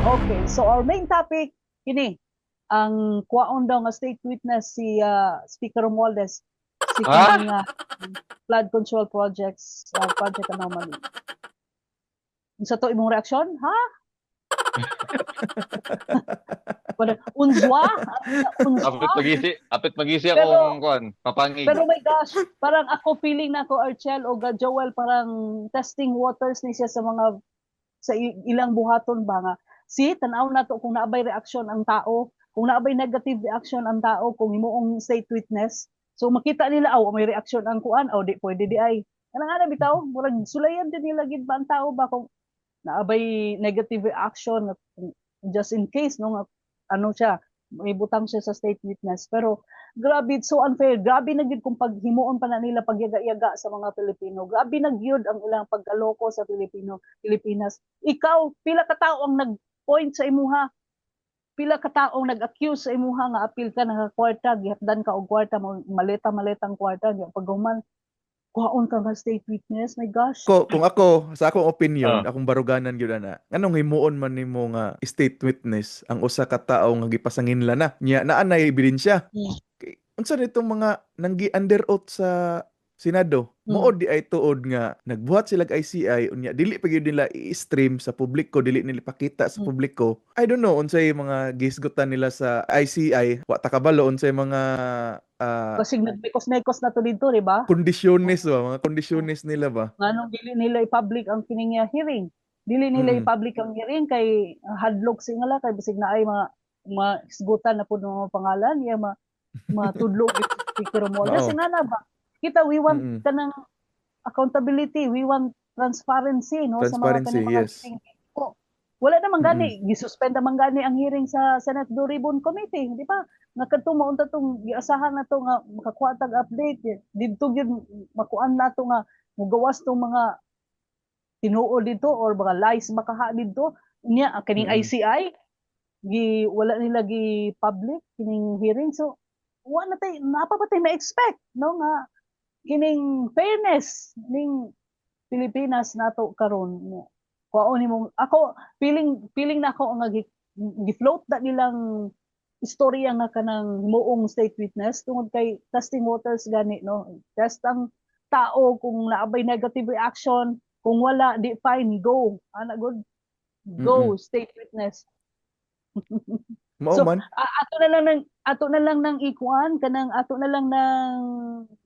Okay, so our main topic, ini, ang kuwaon daw nga state witness si Speaker Romualdez, si Ah, kining flood control projects, project anomaly. Unsa to imong reaksyon? Ha? Wala, unzwa? Unzwa? apit magisi akong Pero, kuan, papangig. pero my gosh, parang ako feeling na ako, Archel o Joel, parang testing waters ni siya sa mga sa ilang buhaton ba nga si tanaw na to kung naabay reaction ang tao, kung naabay negative reaction ang tao kung himuong state witness, so makita nila may reaction ang kuan di pwede di ay ana nga bitaw murag sulayan din nila gid ba ang tao ba kung naabay negative reaction just in case no nga ano siya may butang siya sa state witness. Pero grabe, it's so unfair, grabe na gyud kung paghimuon pa na nila pagyaga-yaga sa mga Pilipino, grabe na gyud ang ilang pagkaloko sa Pilipinas. Ikaw pila ka tawo ang nag-point sa imuha, pila ka taong nag-accuse sa imuha nga apil ka nga kwarta, gihatdan ka og kwarta, maleta-maletang kwarta, paghuman kuhaon ka nga state witness, my gosh. Kung ako, sa akong opinion, Ah, akong baruganan gyud na. Anong himuon man nimo nga state witness ang usa ka tawo nga gipasanginla na. Nya naa na ebidensya. Mm. Unsa nitong mga nanggi under oath sa Senado? Mm. Mood di ay tuod nga nagbuhat sila og ICI unya dili pa gyud nila i-stream sa publiko, dili nila ipakita sa Mm. publiko. I don't know unsay mga gisgutan nila sa ICI, wa ta kabalo unsay mga ah, Kasi nagmekos-mekos na to dito, di ba? kondisyones ba, mga kondisyones nila ba? Nganong dili nila i-public ang kining hearing. Dili nila Mm. i-public ang hearing kay hadlok singala kay bisig na ay mga isgutan na pud ng mga pangalan ya matudlo gyud si Speaker Romualdez. Oo. Kasi nga na ba? Kita we want Mm. kanang accountability, we want transparency no sa mga Transparency, kaning mga yes. hearing. Ko, wala naman Mm. gani, gisuspend naman gani ang hearing sa Senate Blue Ribbon Committee, di ba? Nga kadto maunta tong giasahan na to nga makakuha tag update didto gyud makuan nato nga mugawas tong mga tinuod dito or mga lies makaha dito niya kaning Mm. ICI wala nila gi public kining hearing, so wala tay napa ba tay ma-expect no nga kining fairness ning Pilipinas nato karon. Kuaon nimo ako feeling na ako nga gi-float na nilang istorya nga kanang moong state witness tungod kay testing waters gani no, test ang tao kung naabay negative reaction, kung wala di fine, go ana good, Mm. go state witness. Mao So man. ato na lang ng ikuan kanang ato na lang ng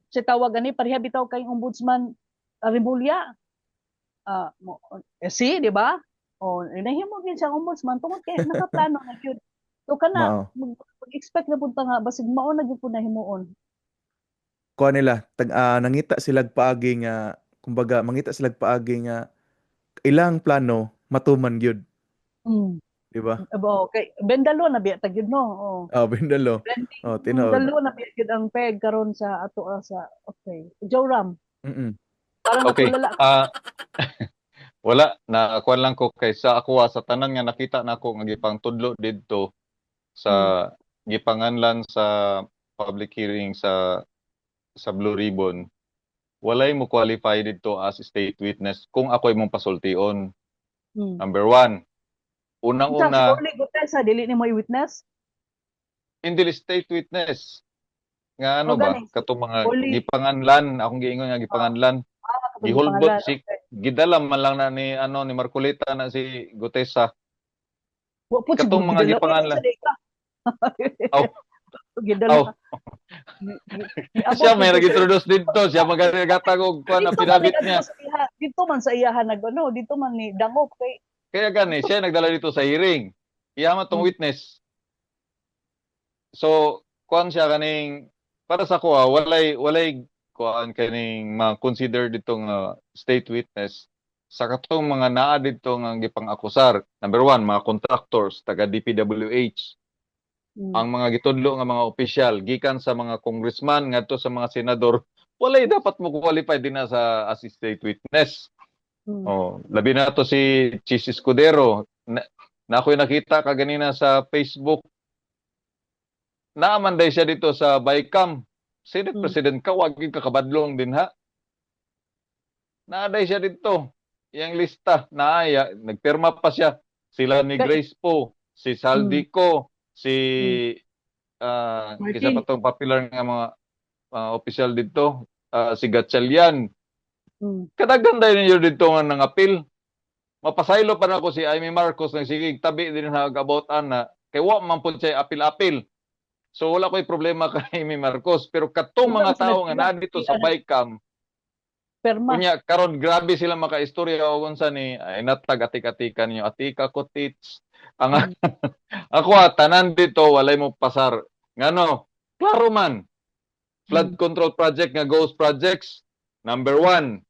si tawag gani pareha bitaw kay ombudsman Rimulya. Si di ba, inahimo gyud siyang ombudsman tungod kay nakaplano na gyud, so kana Mao. mag-expect na punta nga basig mao na gyud po na himuon. Kuha nila, nangita silag paagi nga, kumbaga, mangita silag paagi nga, ilang plano, matuman gyud, Mm. di ba? Abo, kay bendalo na biya tag yun no. Oh. Oh, bindalo. Trending Oh, tinuod. dalo na biya gyud ang peg karon sa ato sa okay. Joram, Mm. parang okay. natulala. Wala na kuan lang ko kay sa ako sa tanan nga nakita nako nga gipang tudlo didto Mm. sa gipanganlan sa public hearing sa Blue Ribbon. Walay mo qualify didto as state witness kung ako imong pasultion. Mm. Number one, Unsa si unang-una, Orly Gutierrez sa dili nimo i-witness? hindi state witness. Nga ano O ba, gani si katong mga Orly, gipanganlan, akong giingon nga gipanganlan, katong gihulgot gipangalan. si Okay. gidalam man lang na ni Marcoleta na si Gutesa. Wa po Katong siguro mga gidala sa gipanganlan. deka. Aw, Gidala. aw, Niabot siya may dito sa nag-introduce dito, siya magagatag og kuan ang dito man ni pinabit kadto niya. sa iya, dito man sa iyahan nagano, dito man ni dangop kay Kaya gani dito. siya nagdala dito sa hearing. Iyaman tong Mm. witness. So, kuan siya kaning para sa ko walay kuan kaning ma-consider dito nga state witness sa katong mga naa dito nga gipang-akusar. Number one, mga contractors taga DPWH, Mm. ang mga gitudlo nga mga opisyal gikan sa mga congressman ngadto sa mga senador, walay dapat mo qualify din na sa as state witness. Mm. Oh, labi na to si Chis Escudero. Na ako'y nakita kaganina sa Facebook. Naaman day siya dito sa Baykam. Senate Mm. President ka, wag yung kakabadlong din ha. Naaday siya dito. Yang lista, naaya, nagpirma pa siya sila ni Grace po, si Mm, Saldico, si kisa pa Martin. tong popular nga mga opisyal dito, si Gatchalian. Mm, Kadaganda ninyo dito nga nangapil. Mapasaylo pa na ko si Amy Marcos nang sige tabi din about ana kay wa man pud siya apil-apil. So wala ko'y problema kay Amy Marcos, pero katong Wala mga man sila tao nga pila, na dito sa Bicam, perma. unya karon grabe sila makaistorya o unsa ni ay natag atik-atikan niyo atika ko tits. Ang Mm, ako tanan dito walay mo pasar. Ngano? Klaro man. Flood mm, control project nga ghost projects. Number 1,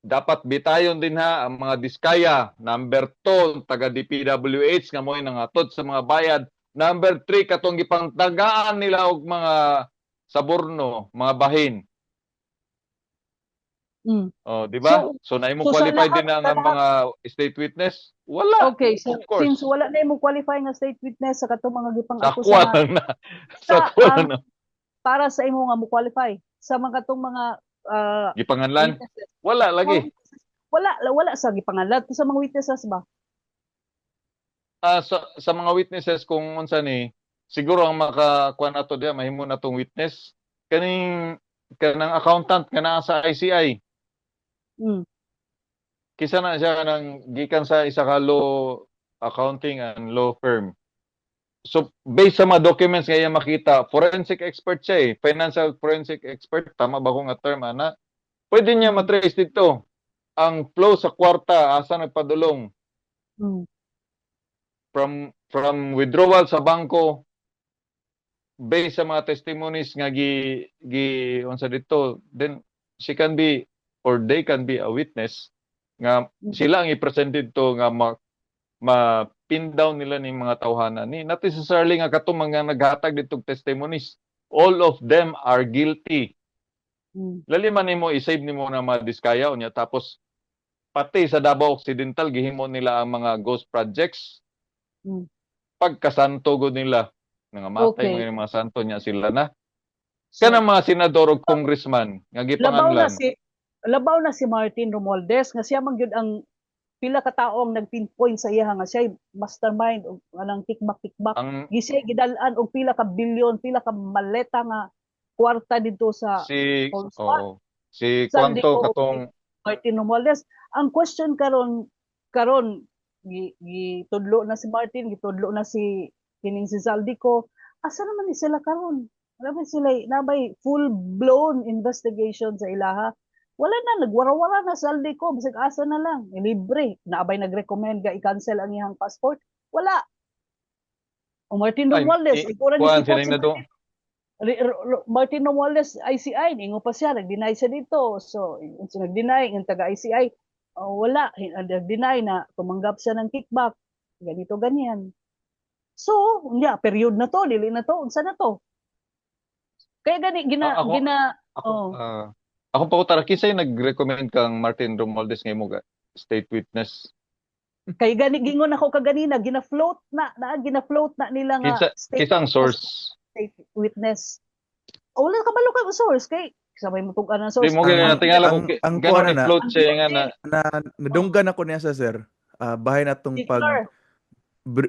dapat bitayon din ha ang mga diskaya. Number 2, taga DPWH nga mo'y nangatod sa mga bayad. Number 3, katong gipangtagaan nila og mga saborno, mga bahin. mm. Oh, di ba? So, So na imo so sa qualified lahat, din na sa nga lahat, mga state witness? Wala. okay, so Of since course. wala na mo qualify nga state witness sa katong mga gipang Sakwa akusahan, lang na. sa Sakwa lang ang na. para sa imo nga mo qualify sa mga katong mga Gipanganlan? witnesses. Wala Mga lagi. witnesses. Wala sa gipangalan sa mga witnesses ba? Sa mga witnesses kung unsa ni siguro ang makakuan nato diya mahimo na tong witness kanang accountant nga naa sa ICI. Mm. Kisa na siya nang gikan sa isa ka law accounting and law firm. So based sa mga documents nga iya makita, forensic expert siya financial forensic expert, tama ba ko nga term ana? Pwede niya matrace dito ang flow sa kwarta asa nagpadulong Mm. from withdrawal sa bangko based sa mga testimonies nga gi unsa dito, then she can be or they can be a witness nga sila ang i-present dito nga ma-pin down nila ni mga tawhana ni not necessarily nga katong mga naghatag ditong testimonies all of them are guilty. Mm. Lali man nimo i-save nimo na mga diskaya unya tapos pati sa Davao Occidental gihimo nila ang mga ghost projects. Mm. Pagkasanto gud nila nangamatay Okay. mga santo niya sila na. So, Kanang mga senador o congressman nga gipanganlan. labaw na si Martin Romualdez nga siya man gyud ang pila ka tawo ang nag-pinpoint sa iya nga siya mastermind og anang kickback. Ang Gisiya gidal-an og pila ka bilyon, pila ka maleta nga kwarta dito sa si Polspa. si Saldi Kwanto ko katong Martin Romualdez. Ang question karon gitudlo na si Martin, gitudlo na si kining si Saldico. Asa naman ni sila karon? Naman sila nabay full blown investigation sa ilaha. Wala na nagwara-wara na Saldico, bisag asa na lang, libre. Naabay nag-recommend ga i-cancel ang iyang passport. Wala. O Martin Romualdez, ikaw kuan ni sila na do. Martin Romualdez, ICI, ningo pa siya, nag-deny siya dito. So, nag-deny, yung taga-ICI, wala, nag-deny na tumanggap siya ng kickback. Ganito, ganyan. So, period na to, dili na to, unsa na to? Kaya gani, Ako pa ko tara, kisay nag-recommend kang Martin Romualdez nga mo state witness. Kay gani gingon ako kaganina, gina-float na nila nga Kisang source. state witness. O wala ka balo kay source kay sabay mo tug anang source. Di mo gina tingala ko ganon i-float siya nga na nadunggan ako niya sa sir. Bahay na tong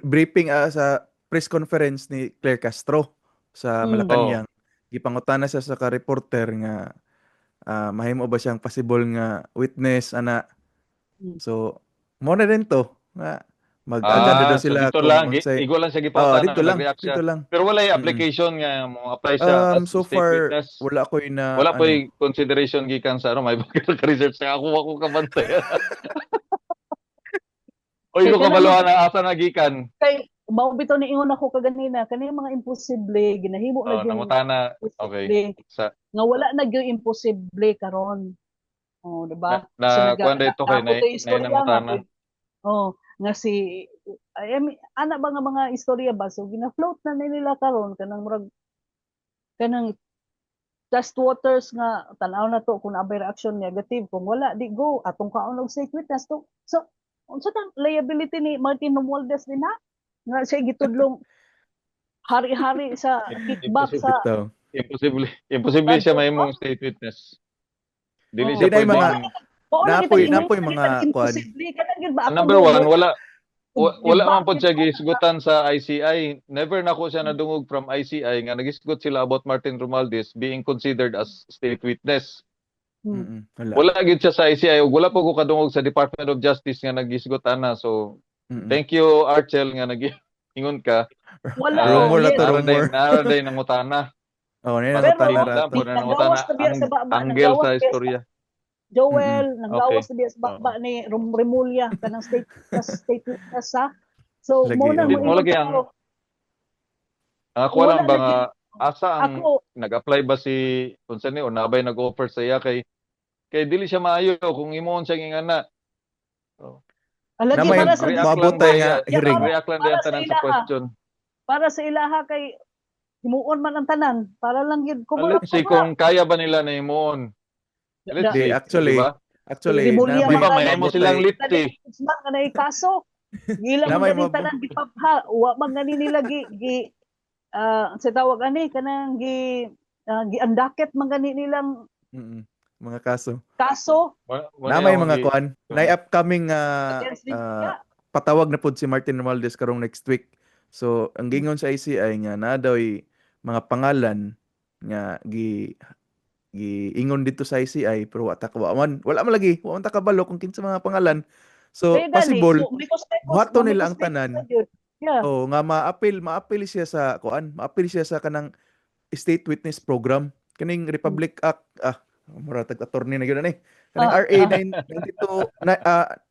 briefing sa press conference ni Claire Castro sa Malacañang. Gipangutana siya sa ka-reporter nga mahimo ba siyang possible nga witness ana. So mo na din to nga mag-agenda daw sila dito lang igo lang siya gipangutana nag-react siya. Pero wala yung application nga mo apply siya as so state far witness. wala ko na wala pa yung consideration gikan sa may research na ako kabantay. Oy ko kabaluan na asa nagikan. Kay mao bitaw ni ingon ako kaganina kani mga imposible ginahimo na gyud namutana okay nga wala na gyud imposible karon. Di ba? Na kuan dito kay nay namutana. Nga si ana ba nga mga istorya ba so gina-float na nila karon kanang test waters nga tan-aw na to kung abay reaction negative kung wala di go atong kaon og state witness to. So unsa tang liability ni Martin Romualdez din ha? Nga siya gitudlong hari-hari sa kickback sa imposible siya mahimong state witness. Dili siya pwede mga napoy mga kuan. Number 1 wala wala man po bakit siya mo gisgutan sa ICI. Never na ko siya nadungog from ICI nga nagisgot sila about Martin Romualdez being considered as state witness. Wala. Wala gid siya sa ICI ug wala po ko kadungog sa Department of Justice nga nagisgot ana. So thank you Archel nga nagingon ka. Wala, Rumor na yes. to, rumor. Naraday nangutana. Oh, Pero, na nangutana Lang rato. po nangutana nagawas na biya sa baba, angle nagawas sa biya sa- istorya. Joel, nanggawas Okay. na biya sa baba ni Remulla kanang state witness ha. So Lagi, mo na oh. Mo lagi ang ako Wala lang ba nga lagi. asa ang Ako, nag-apply ba si unsa ni o nabay nag-offer sa iya kay dili siya maayo kung imong siya ingana. lagi Namay para sa react maabot lang tayo ba nga iya? hearing. React lang para diyan sa tanan sa ilaha. question. para sa ilaha kay himuon man ang tanan para lang gid Let's see kung kaya ba nila na imuon. Let's Di, see. actually, Di ba? Remulla Di ba man may mo maabot silang tayo. lipti? Isma nga na kaso. Gila man Namay ganing mabo- tanan gipapha. Wa man gani nila gi sa tawag ani kanang giandaket man gani nilang Mga kaso. kaso Namay mga kuan. Na upcoming against Remulla. patawag na pud si Martin Romualdez karong next week. So, ang gingon sa ICI nga na daw mga pangalan nga giingon dito sa ICI pero wala man lagi wa man ta kabalo kung kinsa mga pangalan. So, Kaya gani, possible so, buhaton nila ang tanan. Yeah. Oh, nga maapil siya sa kuan, maapil siya sa kanang state witness program kaning Republic Act mura tag attorney na gyud ani. Kanang RA 992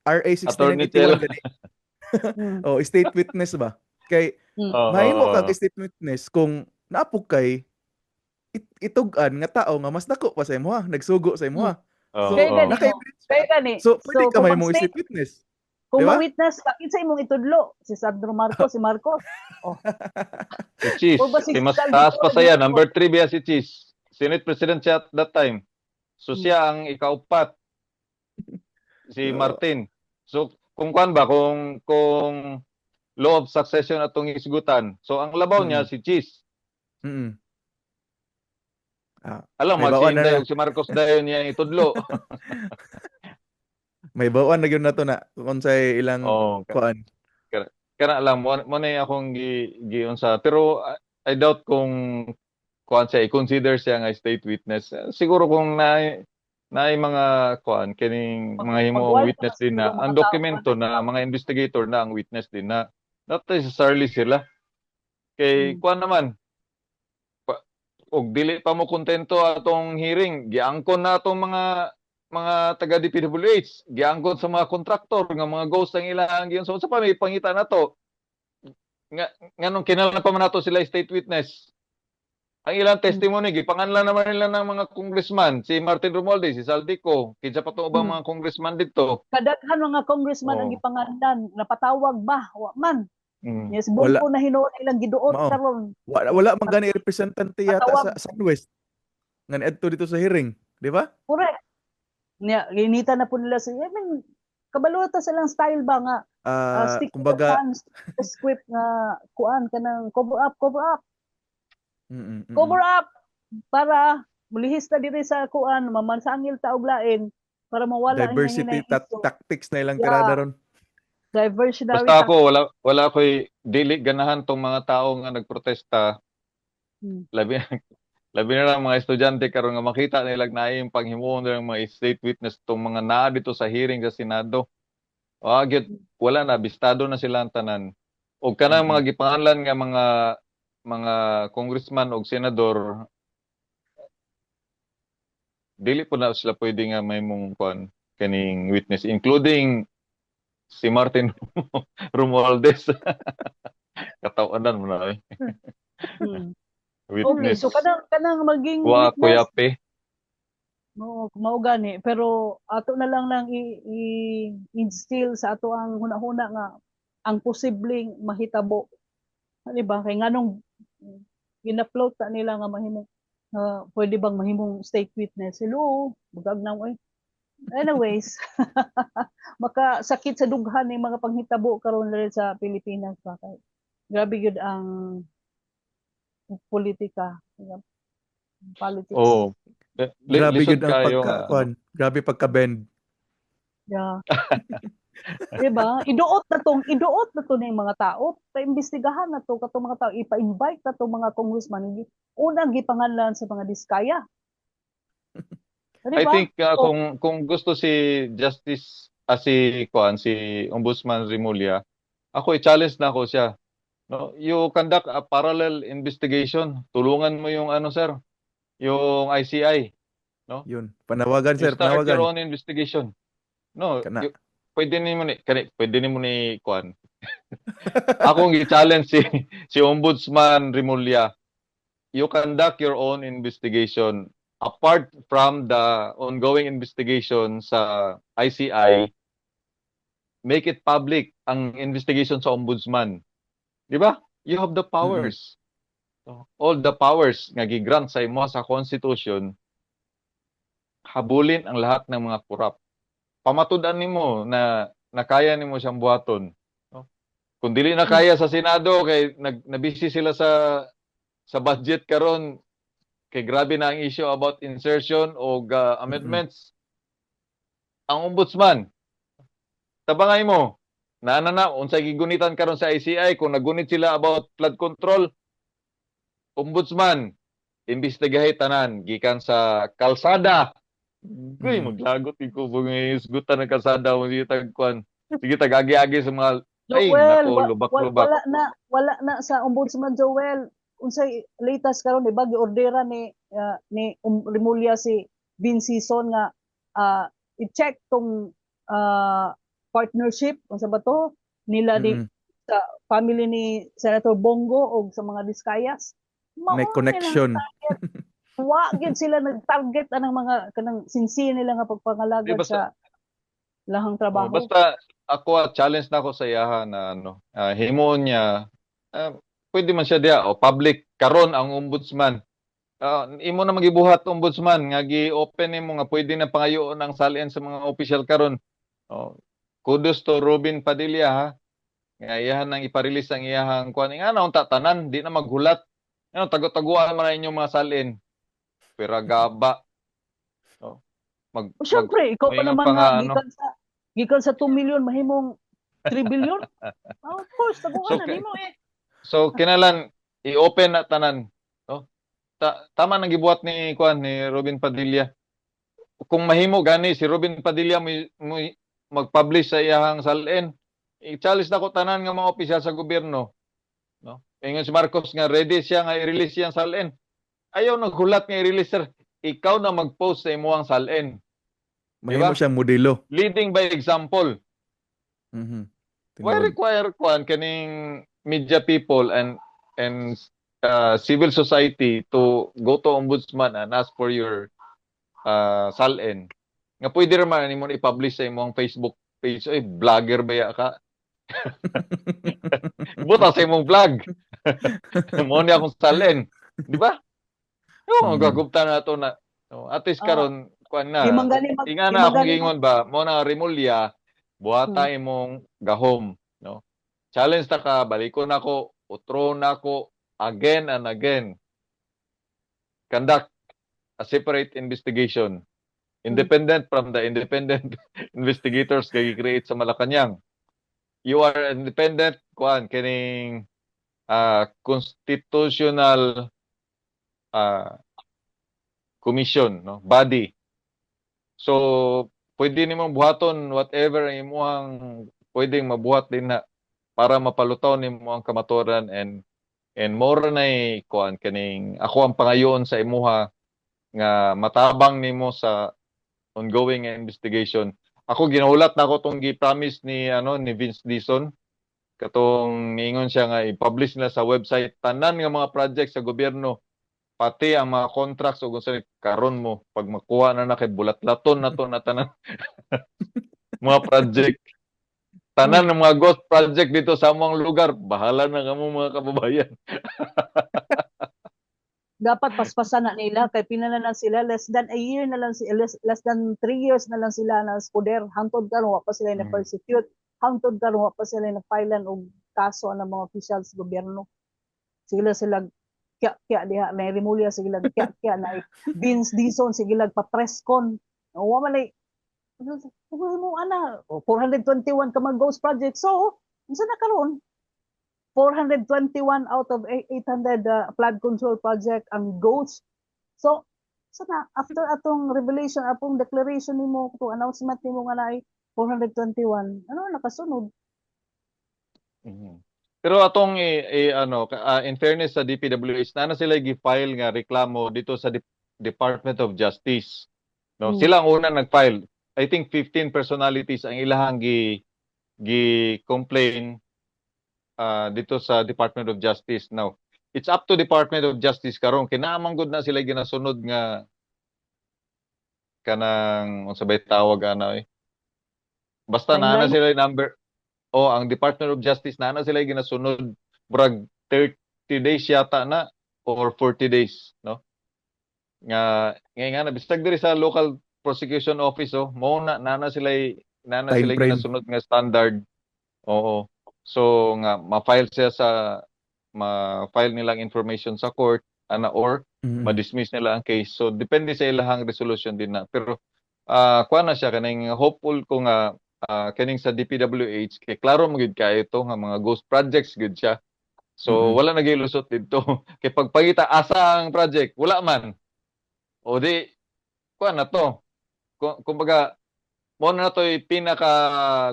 RA Attorney Chel. 6981 gani. Oh, state witness ba? Kay mahimo kag state witness kung naapog kay itugan nga tao nga mas dako pa sa imuha, nagsugo sa imuha. So, Kaya gani, kaya gani. So, pwede ka kung may mong mag-state- state witness. Kung Diba? ma-witness ka, kinsa imong itudlo? Si Sandro Marcos, si Marcos. Si Cheese. O ba si Mas Giselle taas pa Dicon? saya. Number 3 biya si Cheese. Senate President siya at that time. So siya ang ikaupat. Si Martin. So kung kuan ba kung law of succession atong isgutan. So ang labaw niya si Cheese. Alam may bawaan na magsinday si Marcos dayon niya itudlo. May bawaan na gyud nato na kung sa ilang kuan. Kana lang mo na akong giunsa pero I doubt kung kuan siya i-consider siya nga state witness. Siguro kung na mga kuan kining mga himo witness din na ang dokumento na mga investigator na ang witness din na not necessarily sila. Kay kuan naman og dili pa mo kontento atong hearing, giangkon na atong mga taga DPWH, giangkon sa mga kontraktor nga mga ghost ang ilang giyon. So sa pa may pangita na to nganong kinahanglan pa man nato sila state witness. Ang ilang testimony gipanganlan naman nila ng mga congressman, si Martin Romualdez, si Saldico, kinsa pa tong ubang mga congressman dito. Kadaghan mga congressman ang gipanganlan, napatawag ba? Wa man. Yes, Wala. buko na hinuon ilang giduot karon. Wala man gani representante yata sa Sunwest. Nga adto dito sa hearing, di ba? Correct. Nya ginita na po nila sa kabalo ta silang style ba nga stick kumbaga script nga kuan kanang cover up para mulihis ta diri sa kuan mamansangil ta og lain para mawala diversity tactics na ilang tirada ron. Diversionary. Basta ako wala ko'y dili ganahan tong mga tao nga nagprotesta. Labi na lang mga estudyante karon nga makita nila naayong panghimuon ng mga state witness tong mga naa dito sa hearing sa Senado. Wala na bistado na sila ang tanan. Og kanang mga gipangalan nga mga congressman og senador dili po na sila pwede nga may mong kuan kaning witness including si Martin Romualdez. Katawanan mo na witness. Okay, so kanang maging witness. Kuyape. No, mao gani pero ato na lang i-instill sa ato ang hunahuna nga ang posibleng mahitabo. Di ba? Kay nganong gina-float ta nila nga mahimong pwede bang mahimong state witness. Hello, bugag na mo Anyways, makasakit sa dughan ng mga panghitabo karon rin sa Pilipinas ba kay grabe gyud ang politika, politics. Oh, grabe gyud ang grabe pagka-bend. Yeah. Diba? Iduot na to ning mga tao, paimbestigahan na to katong mga tao, ipa-invite na to mga congressman, unang gipanganlan sa mga diskaya. I Diba? think So, kung gusto si Justice si Ombudsman Rimulya, ako i-challenge na ako siya. No, you conduct a parallel investigation. Tulungan mo yung ano sir, yung ICI, no? Yun. Panawagan, You sir. start your Panawagan. own investigation. No, Kana. pwede ni mo ni kuan. Akong i-challenge si Ombudsman Rimulya. You conduct your own investigation apart from the ongoing investigation sa ICI. Make it public ang investigation sa ombudsman. Di ba? You have the Mm-mm. powers. So, all the powers nga gigrant sa imo sa constitution, habulin ang lahat ng mga korap. Pamatudan nimo na nakaya nimo siyang buhaton. No? Kung dili na kaya sa Senado kay nabisi sila sa budget karon, kay grabe na ang issue about insertion o Mm-mm. amendments. Ang ombudsman, tabangay mo, unsay gigunitan karon sa ICI kung nagunit sila about flood control, ombudsman, imbestigahe tanan gikan sa kalsada. Uy, Mm-mm. maglagot ko kung isgutan ng kalsada mo sige tagkuan. Sige tag-agi-agi sa mga Joel, nako lubak-lubak. wala na sa Ombudsman Joel. Unsay latest karon di ba giordera ni Rimulya si Vince Sison nga i-check tong ah, partnership unsa ba to nila ni Mm-mm. sa family ni Senator Bongo o sa mga Discayas. May Mao nilang connection. wa gyud sila nag-target anang mga kanang sinsi nila nga Di pagpangalagad basta sa lahang trabaho. basta ako challenge na ako sa iyaha na ano, himo niya ah, pwede man siya diya o public karon ang ombudsman. Imo na magibuhat ombudsman nga gi-open nimo nga pwede na pangayoon ang salin sa mga official karon. Oh, kudos to Robin Padilla ha. Nga iyahan nang iparelease ang iyahang kuan nga naon tanan di na maghulat. Ano tago-taguan man na inyong mga salin. Pero gaba. Oh, O syempre, ikaw pa moingon naman pa nga nga, ano. gikan sa 2 million, mahimong 3 billion? Of course, taguan So na, nimo eh. so kinalan i-open na tanan. No? Tama nang gibuhat ni kuan ni Robin Padilla. Kung mahimo gani si Robin Padilla mo mag-publish sa iyahang salin, i-challenge na ko tanan nga mga opisyal sa gobyerno. No? Ingon si Marcos nga ready siya nga i-release siyang salin. Ayaw naghulat nga i-release sir. Ikaw na mag-post sa imuang salin. Di Mahimo ba? siyang modelo. Leading by example. Mhm. Why Tinuod. require kuan kaning media people and civil society to go to ombudsman and ask for your salin? Nga pwede raman nimo i-publish sa imong Facebook page. Ay, vlogger ba ya ka? Buta sa imong vlog. Mo ni akong salin. Di ba? Yung Mm. gagupta na to na. No, at least Ah, karon kuan na. himanggali mag Inga na akong himanggali mag gingon ba, mo na Rimulya, buhata hmm. imong gahom, no? Challenge ta ka, balikon nako, utro nako again and again. Conduct a separate investigation. Independent from the independent investigators kay create sa Malacañang. You are independent kuan kining constitutional uh, commission, no? Body. So, pwede nimong buhaton whatever ang imuhang pwedeng mabuhat din na para mapalutaw nimo ang kamatuoran and more na kuan kaning ako ang pangayoon sa imuha nga matabang nimo sa ongoing investigation. Ako ginahulat na ako tong gi-promise ni Vince Dizon katong niingon siya nga i-publish na sa website tanan nga mga project sa gobyerno pati ang mga contracts o kung saan karon mo pag makuha na kay bulat-laton na to na tanan mga project tanan ng mga ghost project dito sa among lugar bahala na kamo mga kababayan. Dapat paspasan na nila kay pila na lang sila, less than a year na lang less than 3 years na lang sila na poder, hangtod karon wa pa sila na persecute, hangtod karon wa pa sila na filean og kaso ng mga officials sa gobyerno. Sila kya diha may Rimulya, sila kya na Vince Dizon, sila pa press con. Wa man Uy mo ana, 421 ka mag ghost project. So, unsa na karon? 421 out of 800 flood control project ang ghost. So, sana after atong revelation, atong declaration nimo, atong announcement nimo nga naay 421, ano nakasunod? Mhm. Pero atong ano in fairness sa DPWH na sila gi-file nga reklamo dito sa Department of Justice. No, Hmm. sila ang una nag-file. I think 15 personalities ang ilahang gi-complain dito sa Department of Justice. Now, it's up to Department of Justice karon kinahanglan gud na sila ginasunod nga kanang unsa bay tawag ana basta naa na Timeline? sila number. O ang Department of Justice na sila ginasunod murag 30 days yata na or 40 days, no? Nga na bisag diri sa local prosecution office mo na sila Time frame. ginasunod nga standard. Oo. So nga ma-file siya ma-file nilang information sa court or Mm. ma-dismiss nila ang case. So depende sa ilahang resolution din na. Pero kuha na siya kaning hopeful ko nga kaning sa DPWH kay klaro mo gid kayo ito nga mga ghost projects gid siya. So Mm. wala nagilusot dito kay pagpangita asa ang project wala man. O di kuha na to. Kumbaga mo na to pinaka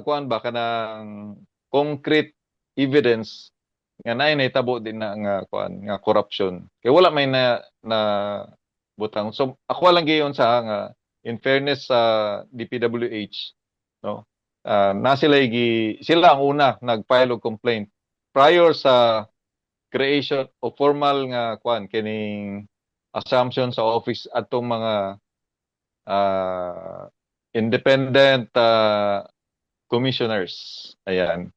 kuan ba kanang concrete evidence nga nahitabo din na nga kuan nga corruption. Kay wala may na butang. So ako lang giyon sa nga in fairness sa DPWH, no. Sila ang una nag-file og complaint prior sa creation o formal nga kuan kining assumption sa office atong mga ah, independent commissioners. Ayan.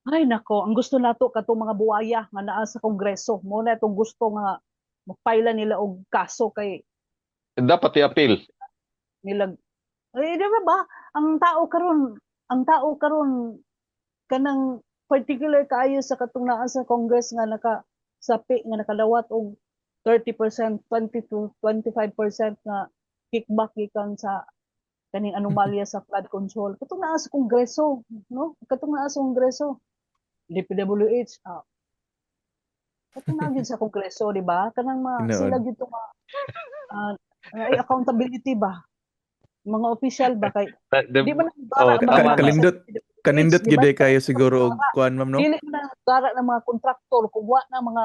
Ay nako, ang gusto nato katong mga buaya nga naa sa kongreso, mo na itong gusto nga magpaila nila og kaso kay Dapat i-appeal. nilag di ba? Ang tao karon kanang particular kaayo sa katong naa sa Congress nga sapi nga nakalawat og 30%, 20 to 25% nga kickback gikan sa kaning anomalya sa flood control. Katong naa sa Kongreso, no? Katong naa sa Kongreso, DPWH, katong naa gyud sa Kongreso, di ba? Kanang sila Tinuod. gyud nga ay accountability ba? Mga official ba kay di man Oh, gara mga tama na. Kanindot kanindot di ba? gid kayo siguro og kuan ma'am no? Dili na gara ng mga kontraktor kung wa na mga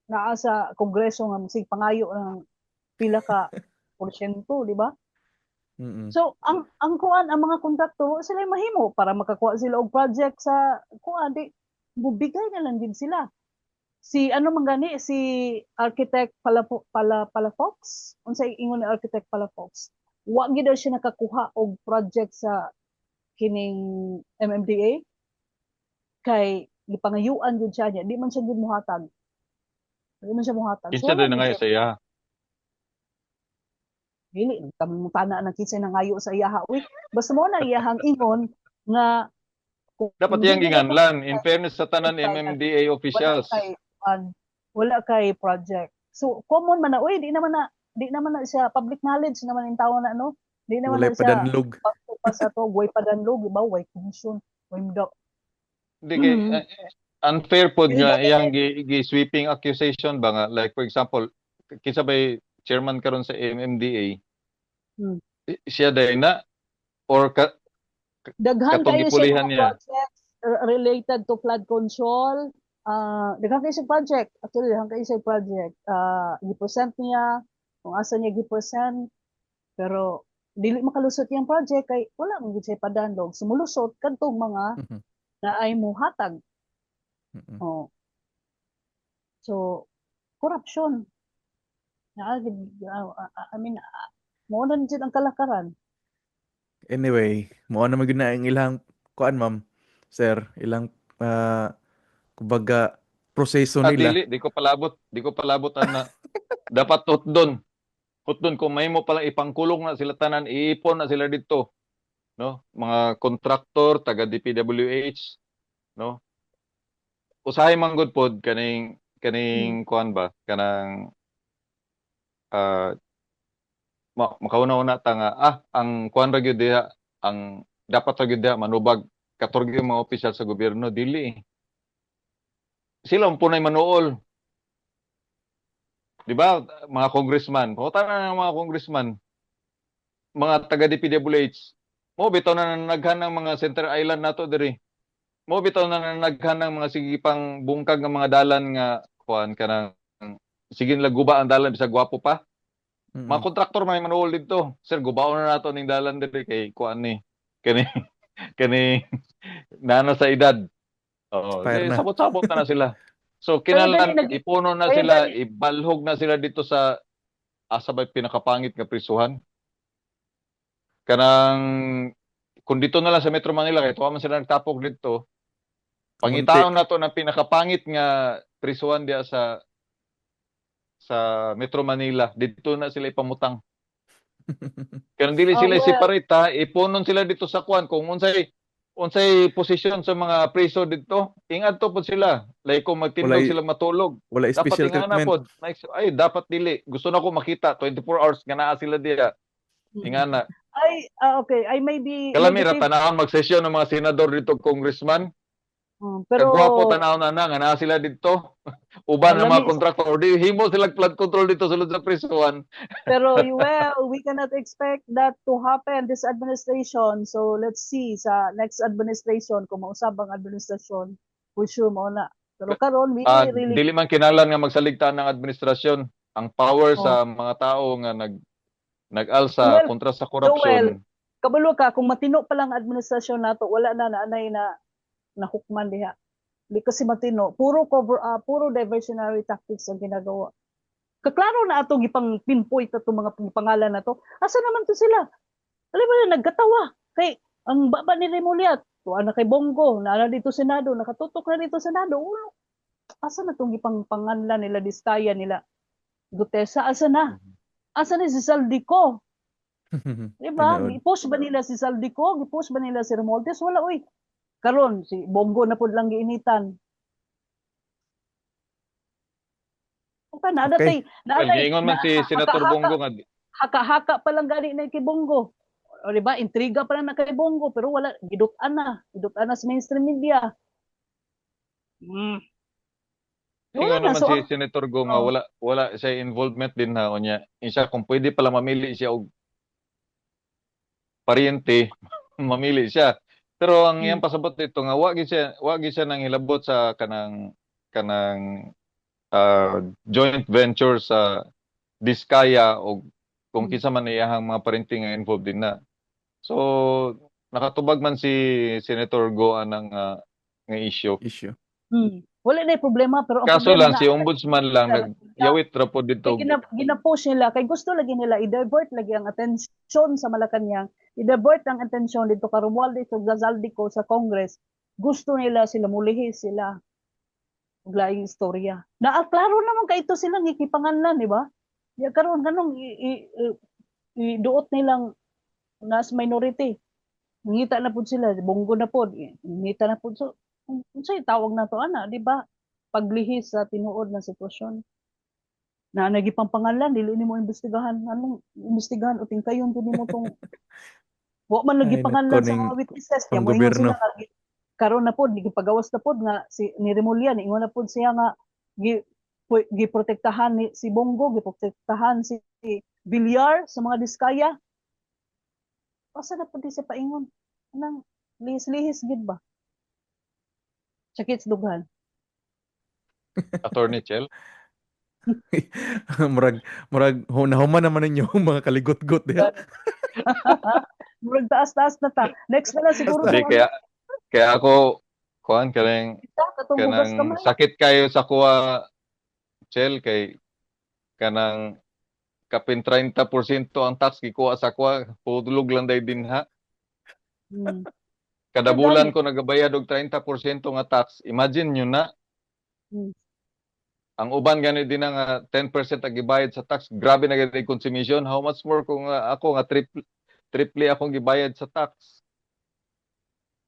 naa sa Kongreso nga sig pangayo ng pila ka porsyento, di ba? Mm. So ang kuan ang mga kontraktor sila mahimo para makakuha sila og project sa kuan di bubigay na lang din sila. Si ano man gani si Architect Palafox, unsay ingon ni Architect Palafox? Wa gid daw siya nakakuha og project sa kining MMDA kay gipangayuan gid siya niya, di man siya gid muhatag. Di man siya muhatag. So Kinsa wala din na gid ngayon siya. sa iya. Dili kamong tana ng kinsay nangayo sa iyaha. Uy, basta mo na iyahang ingon nga kung Dapat di yang nila ginganlan in fairness sa tanan MMDA wala officials. kay wala kay project. So common man na uy di naman na siya public knowledge naman yung tao na no. Di naman Walay na siya padanlog. pagtupas ato way padanlog ba way commission way daw. Di kay unfair pod Dili nga gani iyang sweeping accusation ba nga like for example kinsa bay chairman karon sa MMDA Hmm. siya day na or Daghan katong kayo siya gipulihan mga niya. projects related to flood control. Daghan kayo siya project. Actually, daghan kayo siya project. Gipresent niya, kung asa niya gipresent. Pero, dili makalusot yung project kay wala mo gid siya padanlog. Sumulusot kadtong mga Mhm. na ay muhatag. Mm. Oh. So, corruption. I mean, mo na jud ang kalakaran. Anyway, mo na magud na ang ilang kuan ma'am. Sir, ilang kumbaga proseso nila. Di ko palabot na dapat hutdon kung may mo pala ipangkulong na sila tanan iipon na sila dito, no, mga kontraktor taga DPWH, no, usahay man gud pod kaning kuan ba kanang makauna-una ta nga ang kuan ra gyud diha, ang dapat ra gyud diha manubag katorge mga opisyal sa gobyerno dili. Sila ang punay manuol. Di ba? Mga congressman, pauta na ng mga congressman, mga taga DPWH, mo bitaw na nanaghan ng mga Center Island nato diri. Mo bitaw na nanaghan ng mga sige pang bungkag ng mga dalan nga kuan kanang sige nila guba ang dalan bisag gwapo pa. Mga kontraktor may manuol dito. Sir, gubaon na nato ning dalan diri kay kuan ni kani kani nana sa edad. Oo, Expire na. sabot-sabot na sila. So Kaya kinahanglan gani ipuno na kaya sila, gani- ibalhog na sila dito sa asa ba pinakapangit nga prisuhan. Kanang kung dito na lang sa Metro Manila kay tuwa man sila nagtapok dito. Pangitaon na to ng pinakapangit nga prisuhan diya sa Metro Manila. Dito na sila ipamutang. Kaya dili sila well, separate ha, ipunon sila dito sa kuan kung unsay posisyon sa mga preso dito, ingat to po sila. Like kung magtindog Walay- sila matulog. Wala Dapat special ingana treatment. po. Ay, dapat dili. Gusto na ko makita 24 hours nga naa sila diya. Ingana. okay, I may be Kalami ra negative, tanawon magsesyon ng mga senador dito, congressman. pero Kagwapo tanawon na nga naa sila dito. Uban ng mga Lami- kontraktor di himo sila flood control dito sulod sa prisuhan. pero well, we cannot expect that to happen this administration. So let's see sa next administration kung mausab ang administrasyon, for sure mo na. Pero karon we really Dili man kinahanglan nga magsaligtaan ng administrasyon. Ang power Oh. sa mga tao nga nag-alsa Well, kontra sa korupsyon. kabalo ka kung matino pa lang administrasyon nato, wala na naanay na nahukman diha. Di kasi matino, puro puro diversionary tactics ang ginagawa. Kaklaro na atong gipang pinpoint ato mga pangalan na to. Asa naman to sila? Alam mo na nagkatawa kay ang baba ni Remuliat, tuwa na kay Bongo, na dito Senado, nakatutok na dito Senado. Ulo. Asa na tong gipang pangalan nila Diskaya nila? Gutesa asa na? Asa na si Saldico? Diba? Tinuod. Gipost ba nila si Saldico? Gipost ba nila si Romualdez? Wala, uy. Karon si Bongo na pud lang giinitan. Okay, nada Okay. Well, giingon man si Senator Bongo nga haka-haka pa lang gani na kay Bongo. O di ba, intriga pa lang na kay Bongo pero wala gidutan na sa mainstream media. Ingon Wala na naman so si Senator Go nga wala siya involvement din na unya. Isa kung pwede pala mamili siya og paryente, mamili siya. Pero ang iyang pasabot dito nga wa gid siya nang hilabot sa kanang joint venture sa Diskaya o kung kinsa man iyahang mga paryente nga involved din na. So nakatubag man si Senator Go anang nga issue. wala na problema pero ang Kaso problema lang si ombudsman lang nagyawit ra po dito. ginapush nila kay gusto lagi nila i-divert lagi ang atensyon sa Malacañang, i-divert ang atensyon dito ka Romualdez ug Zaldico sa Congress. Gusto nila sila mulihis sila og laing istorya. Klaro naman kay ito silang ikipanganlan, di ba? Ya karon kanong iduot nilang nas minority. Ngita na pud sila, Bongo na pud, ngita na pud so unsay tawag na to ana, di ba? Paglihis sa tinuod na sitwasyon. Na nagipang pangalan dili nimo imbestigahan, anong imbestigahan o tingkayon pud nimo tong wa man lagi Ay, pangalan sa nagkuning mga witnesses kaya mo panggobyerno. sila nga karon na pud gipagawas na pud nga si ni Remulian ingon na pud siya nga giprotektahan ni si Bongo, giprotektahan si Villar sa mga Diskaya. Asa na pud siya paingon? Anang lihis-lihis gid ba? Sakit sa dughan. Attorney Chel. murag nahuman naman ninyo mga kaligot-got diha. Murag taas-taas na ta. Next na lang siguro Hindi, kaya ako kuan kanang kanang sakit kayo sa kuha Chel kay kanang kapin 30% ang tax gikuha sa kuha pudlog lang day dinha. Kada bulan ko nagabayad og 30% nga tax. Imagine nyo na. Ang uban gani din nga 10% ang gibayad sa tax. Grabe na gid consumption. How much more kung ako nga triple akong gibayad sa tax.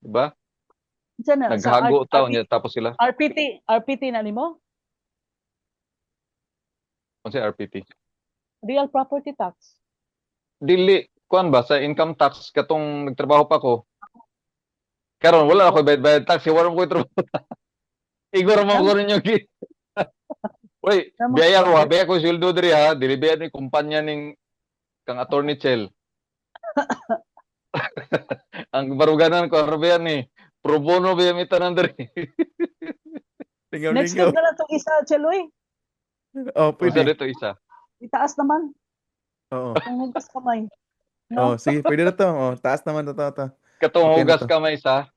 Diba? Naghago taon niya tapos sila. RPT na nimo? Ano si RPT? Real property tax. dili kuan ba sa income tax katong nagtrabaho pa ko. Karon wala ako bayad tax, wala ko trabaho. Igor mo ko ninyo gi. Uy, biyaya ko, biyaya ko sweldo diri ha, dili biyaya ni kumpanya ning kang attorney Chel. Ang baruganan ko arabian ni pro bono biya mi tanan diri. Next time na lang itong isa, Cheloy. Oh, Isa pwede. dito isa. Itaas naman. Oo. Kung hugas kamay. Oh, sige, pwede na to. Oh, taas naman to. Katong Okay na hugas to. kamay sa.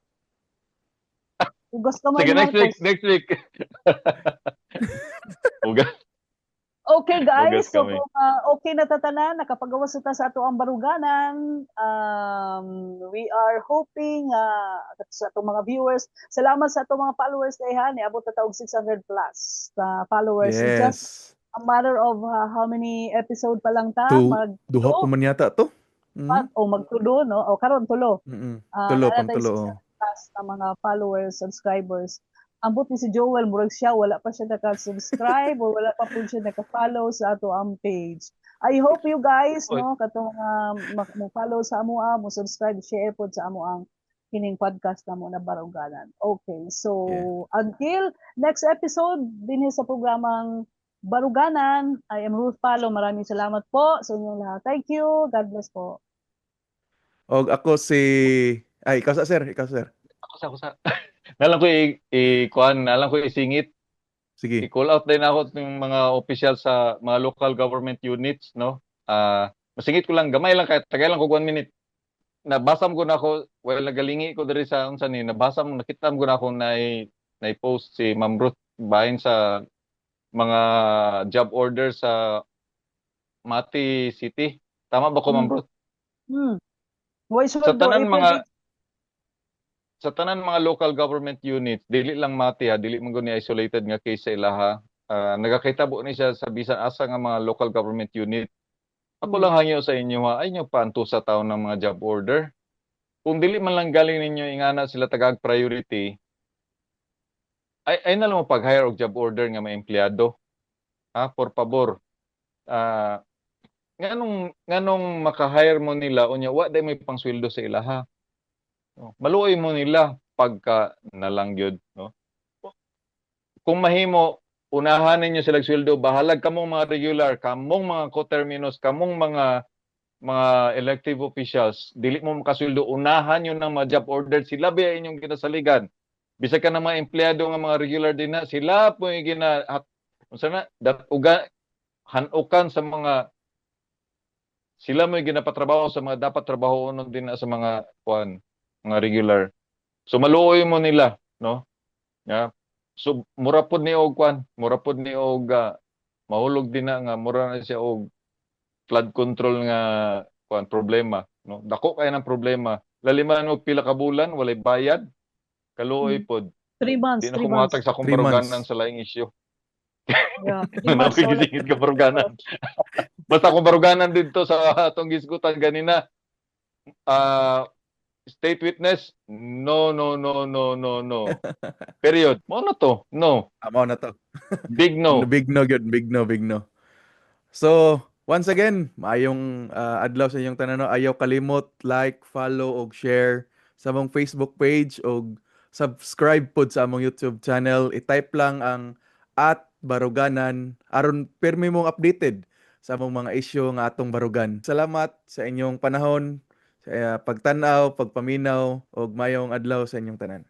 Hugas kamay, Sige, Marcos. next week. Hugas. Okay guys, Hugas so kamay. kung okay na tatanan, nakapagawas na ta sa ato ang baruganan, we are hoping sa atong mga viewers, salamat sa atong mga followers dayhan, niabot na ta og 600 plus na followers. It's just Yes. a matter of how many episode pa lang ta, Duha pa man yata to. o magtulo, no? O karon tulo. Tulo, Naala pang tayo tulo. 600 plus na mga followers, subscribers. Ambot ni si Joel, murag siya, wala pa siya naka-subscribe or wala pa po siya naka-follow sa ato ang page. I hope you guys, no, katong mo follow sa amo mo subscribe, share po sa amo ang kining podcast na mo na Baruganan. Okay, so until next episode din sa programang Baruganan, I am Ruth Palo. Maraming salamat po sa inyong lahat. Thank you. God bless po. Og ako si ikaw sa sir. Ako sa. Nalang ko isingit. Sige. I-call out din ako ng mga official sa mga local government units, no? Masingit ko lang, gamay lang kahit tagay lang ko 1 minute. Nabasam ko na ako, nagalingi ko diri sa unsa ni, nakitam ko na ako na post si Ma'am Ruth bahin sa mga job order sa Mati City. Tama ba ko, Ma'am Ruth? Sa tanan mga local government units, dili lang Mati ha, dili man gud ni isolated nga case sa ilaha. Nagakitabo ni siya sa bisan asa nga mga local government unit. Ako lang hangyo sa inyo ha, ay nyo paanto sa taon ng mga job order. Kung dili man lang galing ninyo ingana sila tagag priority, ay na lang mo pag-hire og job order nga mga empleyado. Ha, por favor. Nganong maka-hire mo nila unya wa day may pangsweldo sa ilaha. Maluoy mo nila pagka nalang gyud, no? Kung mahimo unahan ninyo sila sweldo, bahalag kamong mga regular, kamong mga co-terminus, kamong mga elective officials, dili mo makasweldo, unahan yun ng mga job order, sila ba inyong kinasaligan? Bisag ka ng mga empleyado ng mga regular din na, sila po yung hanukan sa mga sila mo yung ginapatrabaho sa mga dapat trabaho nun din na sa mga mga regular. So maluoy mo nila, no? Yeah. So mura pod ni og mahulog din na nga mura na siya og flood control nga problema, no? Dako kay ng problema. Laliman og pila ka bulan walay bayad. Kaluoy pod. 3 months. Di na ko mahatag sa akong baruganan sa laing isyu. Yeah. Napagisingit ka baruganan. Basta akong baruganan dito sa atong gisgutan ganina. State witness, no. Period. Mo na to. No. Amo na to. Big no. Big no. So, once again, maayong adlaw sa inyong tanan. Ayaw kalimot like, follow og share sa among Facebook page og subscribe pod sa among YouTube channel. I-type lang ang @baruganan aron pirmi mong updated sa among mga issue nga atong barugan. Salamat sa inyong panahon, sa pagtanaw, pagpaminaw og mayong adlaw sa inyong tanan.